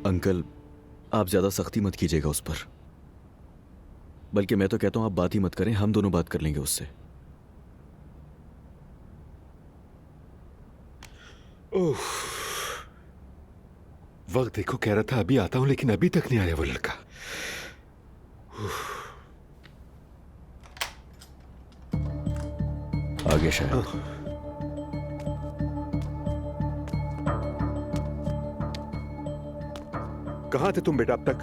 Uncle, आप ज्यादा सख्ती मत कीजिएगा उस पर। बल्कि मैं तो कहता हूं आप बात ही मत करें, हम दोनों बात कर लेंगे उससे। ओह, वक्त देखो, कह रहा था अभी आता हूं, लेकिन अभी तक नहीं आया वो लड़का। आ गया शायद। कहां थे तुम बेटा अब तक?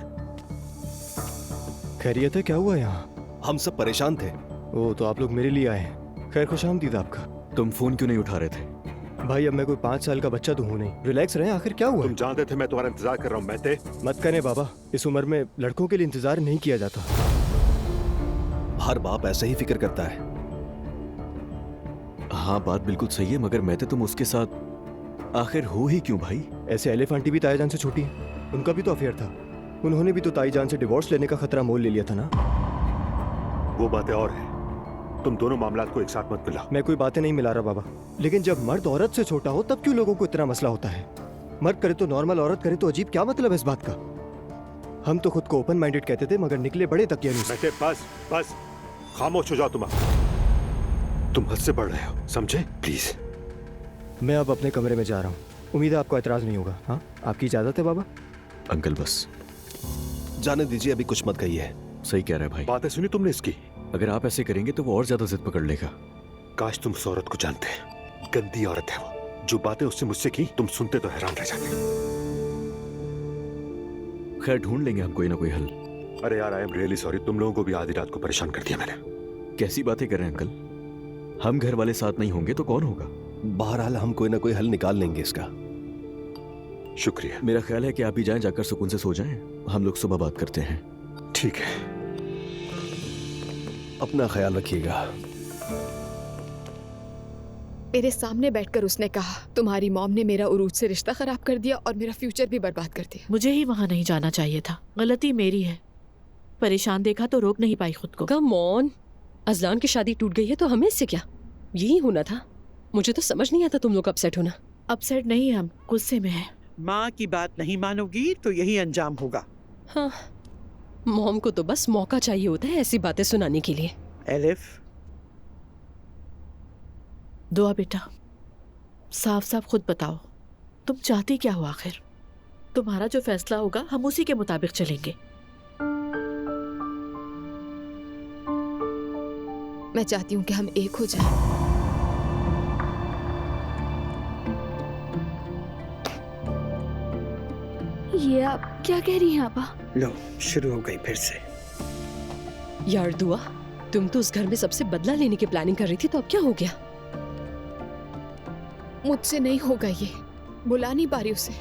खैरियत है? क्या हुआ यहाँ? हम सब परेशान थे। ओ, तो आप लोग मेरे लिए आए हैं। खैर, खुशामदीद आपका। तुम फोन क्यों नहीं उठा रहे थे? भाई, अब मैं कोई 5 साल का बच्चा तो हूँ नहीं। रिलैक्स रहें, आखिर क्या हुआ? तुम जानते थे मैं तुम्हारा इंतजार कर रहा हूं। मैं मत करें बाबा, इस उम्र में लड़कों के लिए इंतजार नहीं किया जाता। हर बाप ऐसे ही फिक्र करता है। हाँ, बात बिल्कुल सही है, मगर मैं तो तुम उसके साथ आखिर हो ही क्यों भाई? ऐसे एलिफ आंटी भी ताईजान से छोटी है, उनका भी तो अफेयर था। उन्होंने भी तो ताईजान से डिवोर्स लेने का खतरा मोल ले लिया था ना। वो बातें और है, तुम दोनों मामलात को एक साथ मत मिलाओ। मैं कोई बातें नहीं मिला रहा बाबा, लेकिन जब मर्द औरत से छोटा हो तब क्यों लोगों को इतना मसला होता है? मर्द करे तो नॉर्मल, औरत करे तो अजीब, क्या मतलब है इस बात का? हम तो खुद को ओपन माइंडेड कहते थे, मगर निकले बड़े तकियानुस। बस बस, खामोश हो जाओ तुम हद से बढ़ रहे हो, समझे? प्लीज। मैं अब अपने कमरे में जा रहा हूँ। उम्मीद है आपको एतराज नहीं होगा। हाँ, आपकी इजाजत है बाबा? अंकल बस जाने दीजिए, अभी कुछ मत कहिए। सही कह रहा है भाई। बातें सुनी तुमने इसकी? अगर आप ऐसे करेंगे तो वो और ज्यादा जिद पकड़ लेगा। काश तुम उस औरत को जानते। गंदी औरत है वो। जो बातें उससे मुझसे की तुम सुनते तो हैरान रह जाते। खैर, ढूंढ लेंगे हम कोई ना कोई हल। अरे यार, आई एम रियली सॉरी, तुम लोगों को भी आधी रात को परेशान कर दिया मैंने। कैसी बातें कर रहे हैं अंकल? हम घर वाले साथ नहीं होंगे तो कौन होगा? बहरहाल हम कोई ना कोई हल निकाल लेंगे इसका। शुक्रिया। मेरा ख्याल है कि आप ही जाएं, जाकर सुकून से सो जाएं। हम लोग सुबह बात करते हैं। ठीक है। अपना ख्याल रखिएगा। मेरे सामने बैठकर उसने कहा, तुम्हारी मॉम ने मेरा उरूज से रिश्ता खराब कर दिया और मेरा फ्यूचर भी बर्बाद कर दिया। मुझे ही वहां नहीं जाना चाहिए था, गलती मेरी है। परेशान देखा तो रोक नहीं पाई खुद को। कम ऑन, अजलान की शादी टूट गई है तो हमें इससे क्या? यही होना था। मुझे तो समझ नहीं आता तुम लोग अपसेट होना। अपसेट नहीं, हम गुस्से में हैं। माँ की बात नहीं मानोगी तो यही अंजाम होगा। हाँ, मॉम को तो बस मौका चाहिए होता है ऐसी बातें सुनाने के लिए। एलिफ, दुआ बेटा, साफ साफ खुद बताओ, तुम चाहती क्या हो आखिर? तुम्हारा जो फैसला होगा हम उसी के मुताबिक चलेंगे। मैं चाहती हूँ कि हम एक हो जाएं। ये आप क्या कह रही हैं आपा? लो शुरू हो गई फिर से। यार दुआ, तुम तो उस घर में सबसे बदला लेने की प्लानिंग कर रही थी, तो अब क्या हो गया? मुझसे नहीं होगा ये, बुला नहीं पा रही उसे।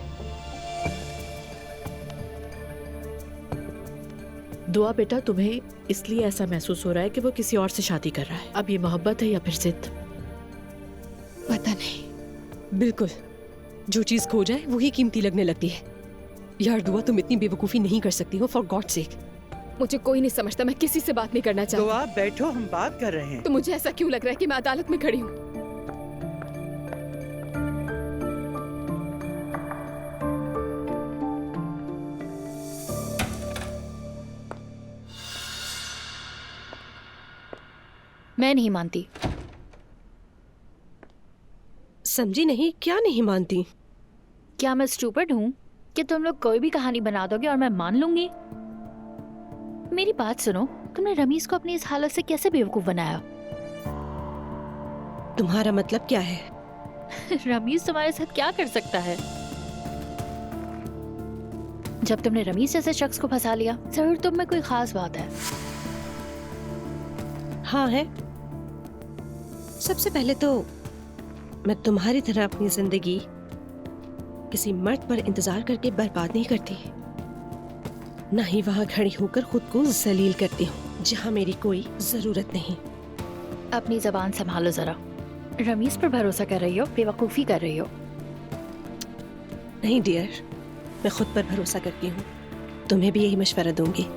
दुआ बेटा, तुम्हें इसलिए ऐसा महसूस हो रहा है कि वो किसी और से शादी कर रहा है। अब ये मोहब्बत है या फिर जिद? पता नहीं। बिल्कुल, जो चीज खो जाए वही कीमती लगने लगती है। यार दुआ, तुम इतनी बेवकूफी नहीं कर सकती हो, फॉर गॉड सेक। मुझे कोई नहीं समझता, मैं किसी से बात नहीं करना चाहती। तो आप बैठो, हम बात कर रहे हैं। तो मुझे ऐसा क्यों लग रहा है कि मैं अदालत में खड़ी हूँ? मैं नहीं मानती। समझी नहीं? क्या नहीं मानती? क्या मैं स्टूपिड हूँ कि तुम लोग कोई भी कहानी बना दोगे और मैं मान लूंगी? मेरी बात सुनो, तुमने रमीज को अपनी इस हालत से कैसे बेवकूफ बनाया? तुम्हारा मतलब क्या है? रमीज तुम्हारे साथ क्या कर सकता है? जब तुमने रमीज जैसे शख्स को फंसा लिया, जरूर तुम में कोई खास बात है। हाँ है। सबसे पहले तो मैं तुम्हारी तरह अपनी जिंदगी किसी मर्द पर इंतजार करके बर्बाद नहीं करती, ना ही वहां खड़ी होकर खुद को जलील करती हूँ जहाँ मेरी कोई जरूरत नहीं। अपनी जबान संभालो जरा। रमीज पर भरोसा कर रही हो, बेवकूफी कर रही हो। नहीं डियर, मैं खुद पर भरोसा करती हूँ। तुम्हें भी यही मशवरा दूंगी।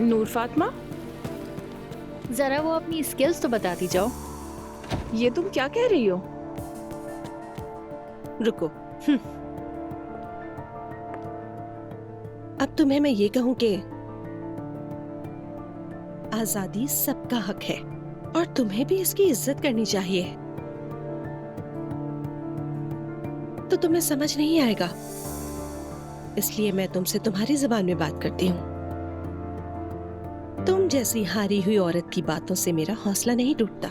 नूर फातिमा, जरा वो अपनी स्किल्स तो बताती जाओ। ये तुम क्या कह रही हो? रुको, अब तुम्हें मैं ये कहूं कि आजादी सबका हक है और तुम्हें भी इसकी इज्जत करनी चाहिए। तो तुम्हें समझ नहीं आएगा, इसलिए मैं तुमसे तुम्हारी जुबान में बात करती हूँ। तुम जैसी हारी हुई औरत की बातों से मेरा हौसला नहीं टूटता।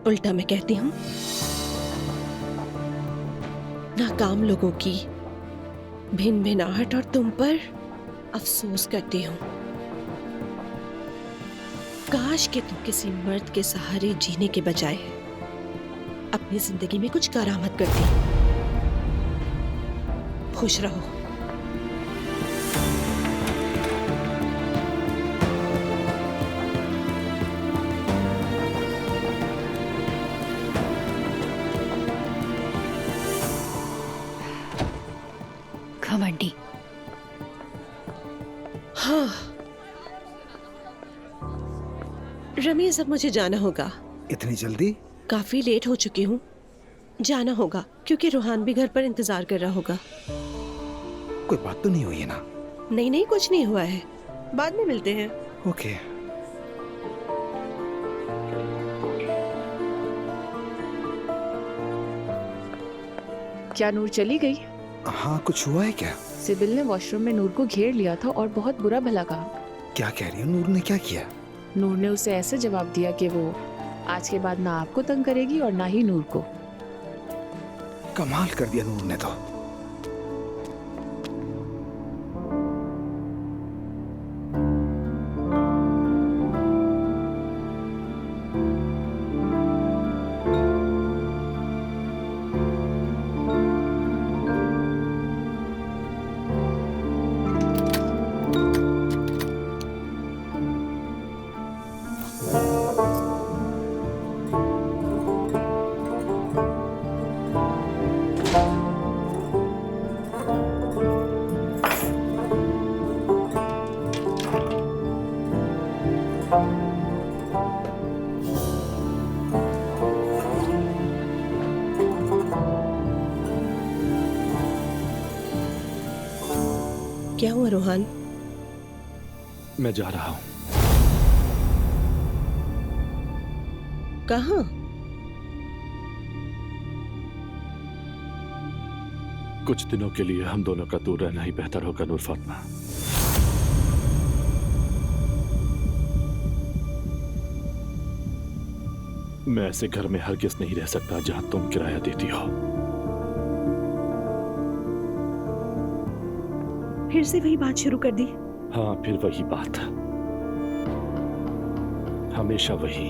उल्टा मैं कहती हूँ, नाकाम लोगों की भिन भिनाहट और तुम पर अफसोस करती हूँ। काश कि तुम किसी मर्द के सहारे जीने के बजाय अपनी जिंदगी में कुछ करामत करती। खुश रहो। घमंडी। हाँ रमीज, अब मुझे जाना होगा। इतनी जल्दी? काफी लेट हो चुकी हूँ। जाना होगा क्योंकि रोहान भी घर पर इंतजार कर रहा होगा। कोई बात तो नहीं हुई है ना? नहीं नहीं, कुछ नहीं हुआ है। बाद में मिलते हैं। ओके। क्या नूर चली गई? हाँ, कुछ हुआ है क्या? सिबिल ने वॉशरूम में नूर को घेर लिया था और बहुत बुरा भला कहा। क्या कह रही हो? नूर ने क्या किया? नूर ने उसे ऐसे जवाब दिया कि वो आज के बाद ना आपको तंग करेगी और ना ही नूर को। कमाल कर दिया नूर ने तो। क्या हुआ रोहान? मैं जा रहा हूँ। कहाँ? कुछ दिनों के लिए हम दोनों का दूर रहना ही बेहतर होगा नूर फातिमा। मैं ऐसे घर में हरगिज नहीं रह सकता जहां तुम किराया देती हो। फिर से वही बात शुरू कर दी? हाँ, फिर वही बात, हमेशा वही।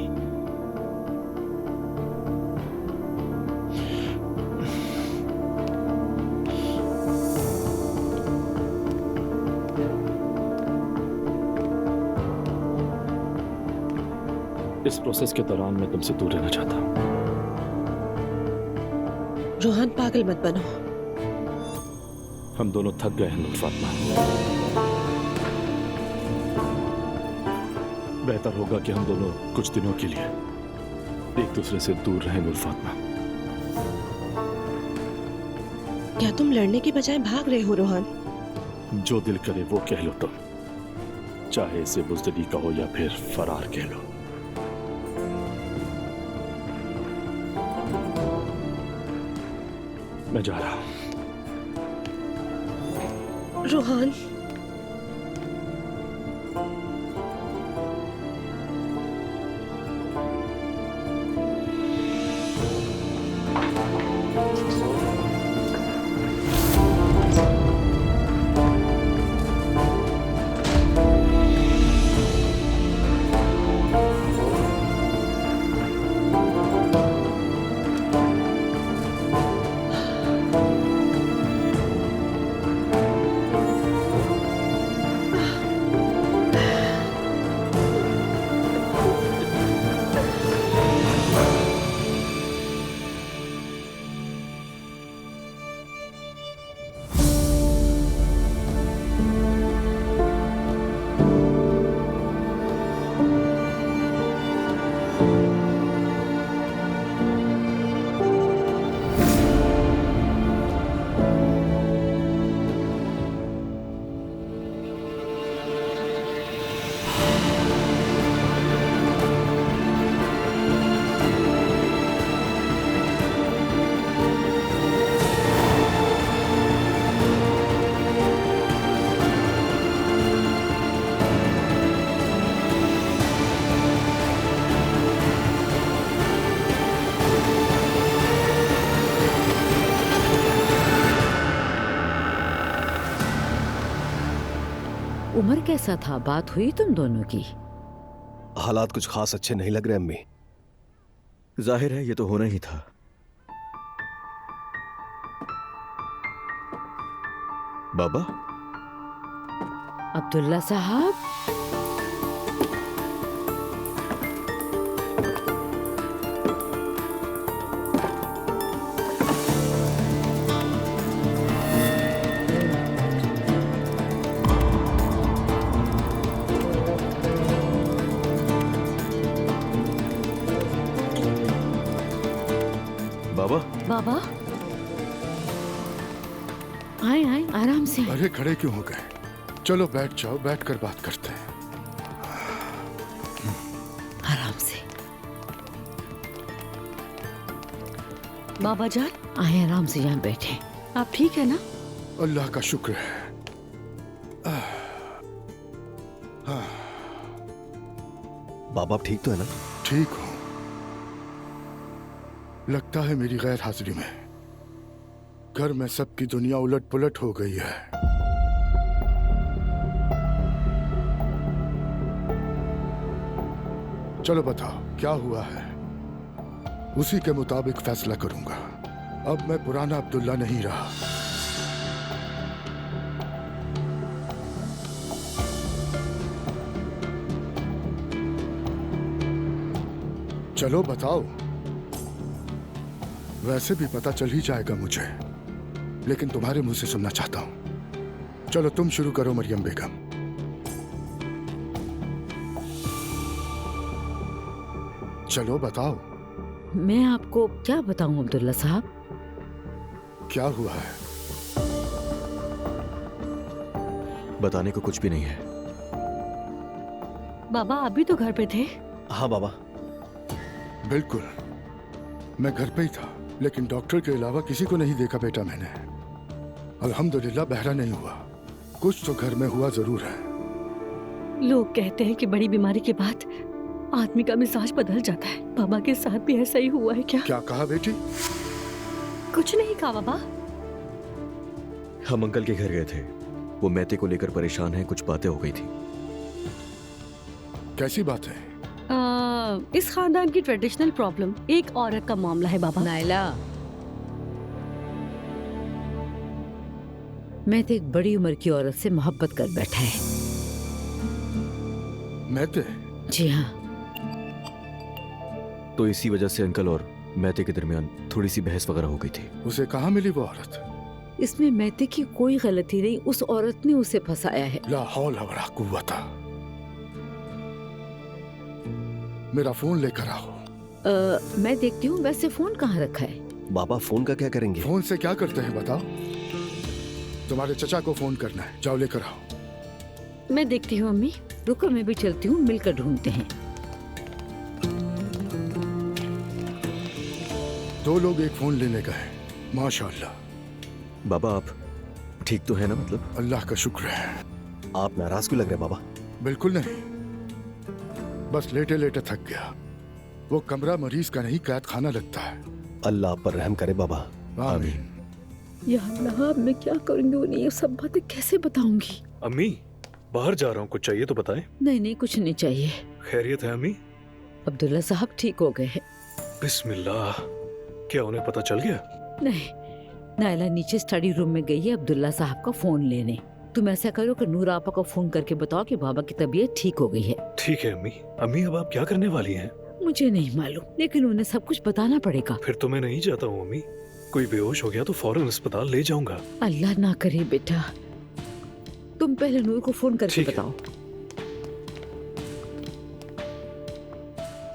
इस प्रोसेस के दौरान मैं तुमसे दूर रहना चाहता हूं। रोहान, पागल मत बनो। हम दोनों थक गए हैं नूर फातिमा। बेहतर होगा कि हम दोनों कुछ दिनों के लिए एक दूसरे से दूर रहें नूर फातिमा। क्या तुम लड़ने के बजाय भाग रहे हो रोहान? जो दिल करे वो कह लो तुम, चाहे इसे बुज़दिली कहो या फिर फरार कह लो। मैं जा रहा हूं। रोहान, उमर कैसा था? बात हुई तुम दोनों की? हालात कुछ खास अच्छे नहीं लग रहे अम्मी। जाहिर है ये तो होना ही था। बाबा, अब्दुल्ला साहब, बाबा, बाबा आए आए, आराम से आए। अरे खड़े क्यों हो गए? चलो बैठ जाओ, बैठकर बात करते हैं। आराम से। बाबा जान, आए, आराम से यहाँ बैठे। आप ठीक है ना? अल्लाह का शुक्र है। बाबा आप ठीक तो है ना? ठीक हूँ। लगता है मेरी गैर हाजिरी में घर में सबकी दुनिया उलट पुलट हो गई है। चलो बताओ क्या हुआ है, उसी के मुताबिक फैसला करूंगा। अब मैं पुराना अब्दुल्ला नहीं रहा। चलो बताओ। वैसे भी पता चल ही जाएगा मुझे, लेकिन तुम्हारे मुंह से सुनना चाहता हूं। चलो तुम शुरू करो मरियम बेगम। चलो बताओ। मैं आपको क्या बताऊं अब्दुल्ला साहब? क्या हुआ है? बताने को कुछ भी नहीं है। बाबा आप भी तो घर पे थे। हाँ बाबा। बिल्कुल, मैं घर पे ही था, लेकिन डॉक्टर के अलावा किसी को नहीं देखा बेटा मैंने। अल्हम्दुलिल्लाह बहरा नहीं हुआ। कुछ तो घर में हुआ जरूर है। लोग कहते हैं कि बड़ी बीमारी के बाद आदमी का मिजाज बदल जाता है। बाबा के साथ भी ऐसा ही हुआ है क्या? क्या कहा बेटी? कुछ नहीं कहा बाबा। हम अंकल के घर गए थे, वो मैते को लेकर परेशान हैं, कुछ बातें हो गई थी। कैसी बात है? इस खानदान की ट्रेडिशनल प्रॉब्लम, एक औरत का मामला है बाबा। नायला, मैं तो एक बड़ी उम्र की औरत से मोहब्बत कर बैठा है। मैते? जी हाँ। तो इसी वजह से अंकल और मैते के दरमियान थोड़ी सी बहस वगैरह हो गई थी। उसे कहाँ मिली वो औरत? इसमें मैते की कोई गलती नहीं, उस औरत ने उसे फंसाया है। ला हौल वला कुव्वता। मेरा फोन लेकर आओ। मैं देखती हूँ। वैसे फोन कहाँ रखा है? बाबा फोन का क्या करेंगे? फोन से क्या करते हैं बताओ? तुम्हारे चचा को फोन करना है, जाओ लेकर आओ। मैं देखती हूँ अम्मी। रुको मैं भी चलती हूँ, मिलकर ढूंढते हैं। दो लोग एक फोन लेने गए। माशाअल्लाह। बाबा आप ठीक तो है ना? मतलब अल्लाह का शुक्र है। आप नाराज क्यों लग रहे हैं बाबा? बिल्कुल नहीं, बस लेटे लेटे थक गया। वो कमरा मरीज का नहीं, कैद खाना लगता है। अल्लाह आप पर रहम करे बाबा। आमीन। या अल्लाह, अब मैं क्या करूंगी? उन्हें ये सब बातें कैसे बताऊंगी? अम्मी बाहर जा रहा हूँ, कुछ चाहिए तो बताएं। नहीं नहीं, कुछ नहीं चाहिए। खैरियत है अम्मी? अब्दुल्ला साहब ठीक हो गए हैं। बिस्मिल्लाह। क्या उन्हें पता चल गया? नहीं, नायला नीचे स्टडी रूम में गई है अब्दुल्ला साहब का फोन लेने। तुम ऐसा करो कि नूर आपा को फोन करके बताओ कि बाबा की तबीयत ठीक हो गई है। ठीक है अम्मी। अम्मी अब आप क्या करने वाली हैं? मुझे नहीं मालूम, लेकिन उन्हें सब कुछ बताना पड़ेगा। फिर तो मैं नहीं जाता हूँ अम्मी। कोई बेहोश हो गया तो फौरन अस्पताल ले जाऊंगा। अल्लाह ना करे बेटा, तुम पहले नूर को फोन करके बताओ।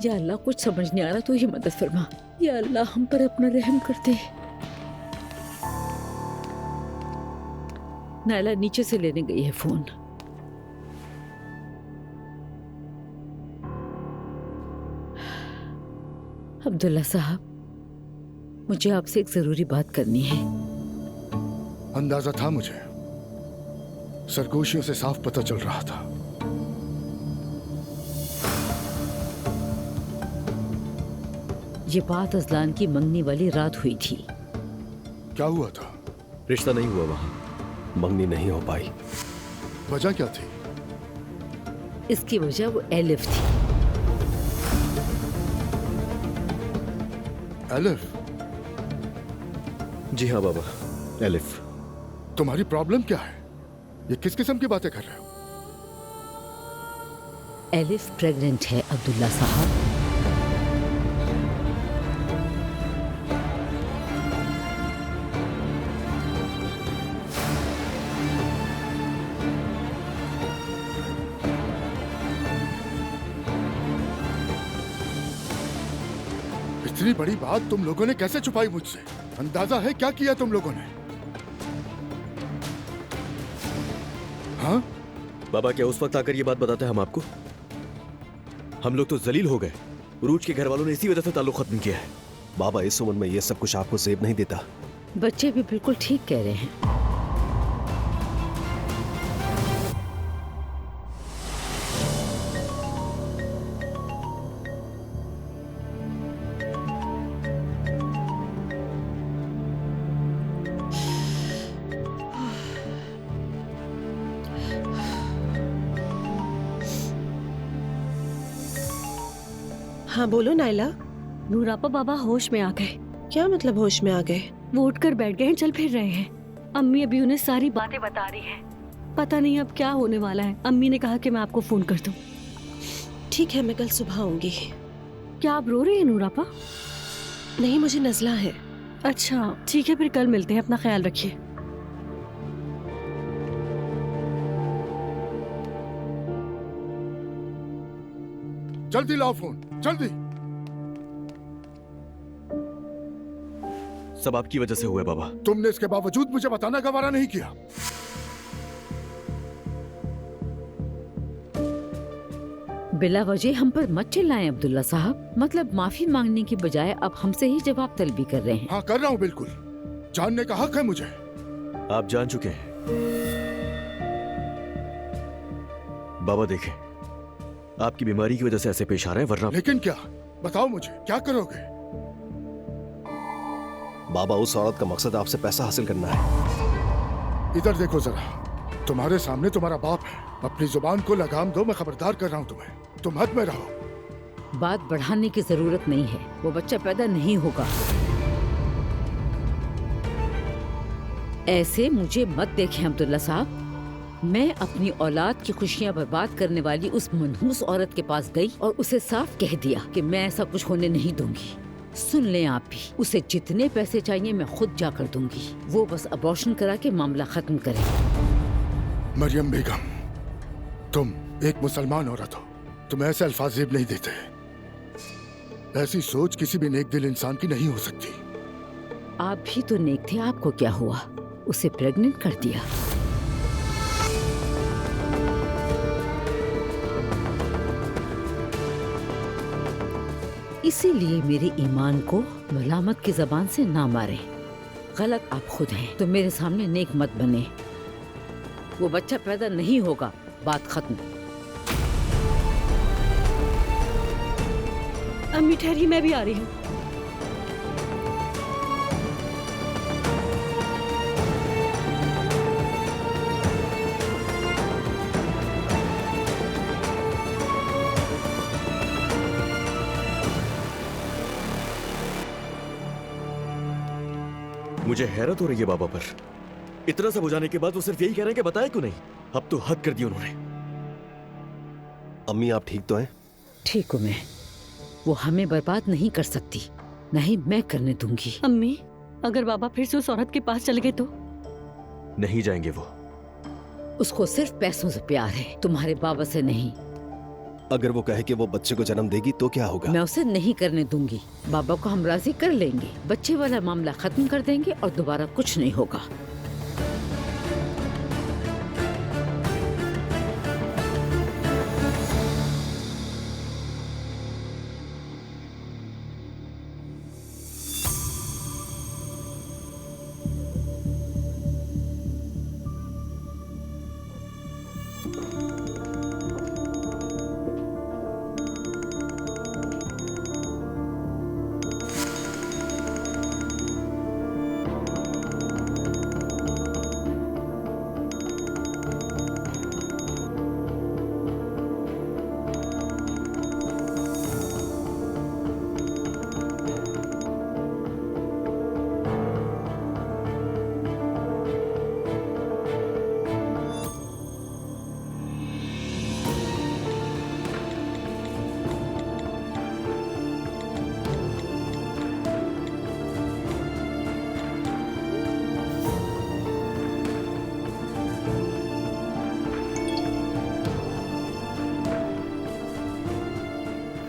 या अल्लाह, कुछ समझ नहीं आ रहा, तो ये मदद फरमा। या अल्लाह, हम पर अपना रहम करते। नायला नीचे से लेने गई है फोन। अब्दुल्ला साहब, मुझे आपसे एक जरूरी बात करनी है। अंदाजा था मुझे, सरगोशियों से साफ पता चल रहा था। ये बात अजलान की मंगनी वाली रात हुई थी। क्या हुआ था? रिश्ता नहीं हुआ वहाँ। मंगनी नहीं हो पाई। वजह क्या थी? इसकी वजह वो एलिफ थी। एलिफ? जी हाँ बाबा, एलिफ। तुम्हारी प्रॉब्लम क्या है? ये किस किस्म की बातें कर रहे हो? एलिफ प्रेग्नेंट है अब्दुल्ला साहब। इतनी बड़ी बात तुम लोगों ने कैसे छुपाई मुझसे? अंदाजा है क्या किया तुम लोगों ने? हाँ? बाबा क्या उस वक्त आकर ये बात बताते हम आपको? हम लोग तो जलील हो गए। उरूज के घर वालों ने इसी वजह से ताल्लुक खत्म किया है। बाबा इस उम्र में ये सब कुछ आपको सेब नहीं देता। बच्चे भी बिल्कुल ठीक कह रहे हैं। हाँ बोलो नाइला। नूरापा बाबा होश में आ गए। क्या मतलब होश में आ गए? वो उठकर बैठ गए हैं, चल फिर रहे हैं। अम्मी अभी उन्हें सारी बातें बता रही हैं। पता नहीं अब क्या होने वाला है। अम्मी ने कहा कि मैं आपको फोन कर दूं। ठीक है, मैं कल सुबह आऊंगी। क्या आप रो रही हैं नूरापा? नहीं, मुझे नजला है। अच्छा ठीक है, फिर कल मिलते हैं। अपना ख्याल रखिए। जल्दी लाओ फोन, जल्दी। सब आपकी वजह से हुआ है बाबा। तुमने इसके बावजूद मुझे बताना गवारा नहीं किया। बिला वजह हम पर मत चिल्लाएं अब्दुल्ला साहब। मतलब माफी मांगने की बजाय अब हमसे ही जवाब तलबी कर रहे हैं। हाँ कर रहा हूँ, बिल्कुल। जानने का हक है मुझे। आप जान चुके हैं बाबा। देखें, आपकी बीमारी की वजह से ऐसे पेश आ रहे हैं, वरना। लेकिन क्या? बताओ मुझे, क्या करोगे? बाबा उस औरत का मकसद आपसे पैसा हासिल करना है। इधर देखो जरा, तुम्हारे सामने तुम्हारा बाप है। अपनी जुबान को लगाम दो, मैं खबरदार कर रहा हूँ तुम्हें। तुम हद में रहो। बात बढ़ाने की जरूरत नहीं है। वो बच्चा पैदा नहीं होगा। ऐसे मुझे मत देखें अब्दुल्ला साहब। मैं अपनी औलाद की खुशियां बर्बाद करने वाली उस मनहूस औरत के पास गई और उसे साफ कह दिया कि मैं ऐसा कुछ होने नहीं दूंगी। सुन लें आप भी, उसे जितने पैसे चाहिए मैं खुद जाकर दूंगी। वो बस अबॉर्शन करा के मामला खत्म करे। मरियम बेगम, तुम एक मुसलमान औरत हो। तुम ऐसे अल्फाज जेब नहीं देते। ऐसी सोच किसी भी नेक दिल इंसान की नहीं हो सकती। आप भी तो नेक थे, आपको क्या हुआ? उसे प्रेग्नेंट कर दिया। इसीलिए मेरे ईमान को मलामत की जबान से ना मारे। गलत आप खुद हैं, तो मेरे सामने नेक मत बने। वो बच्चा पैदा नहीं होगा, बात खत्म। अम्मी ठहरी, मैं भी आ रही हूँ। मुझे हैरत हो रही है बाबा पर। इतना सब हो जाने के बाद वो सिर्फ यही कह रहे हैं कि बताए क्यों नहीं? अब तो हद कर दी उन्होंने। अम्मी आप ठीक तो हैं? ठीक हूँ मैं। वो हमें बर्बाद नहीं कर सकती, नहीं मैं करने दूंगी। अम्मी, अगर बाबा फिर से उस औरत के पास चले गए तो? नहीं जाएंगे वो। उसको सिर्फ पैसों से प्यार है, तुम्हारे बाबा से नहीं। अगर वो कहे कि वो बच्चे को जन्म देगी तो क्या होगा? मैं उसे नहीं करने दूंगी। बाबा को हम राजी कर लेंगे, बच्चे वाला मामला खत्म कर देंगे और दोबारा कुछ नहीं होगा।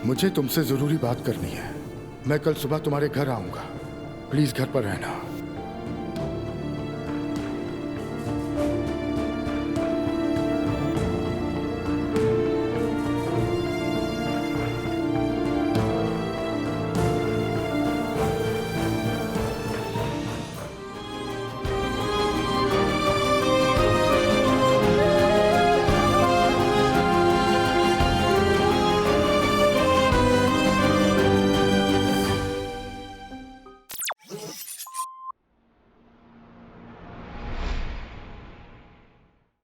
मुझे तुमसे जरूरी बात करनी है। मैं कल सुबह तुम्हारे घर आऊंगा, प्लीज घर पर रहना।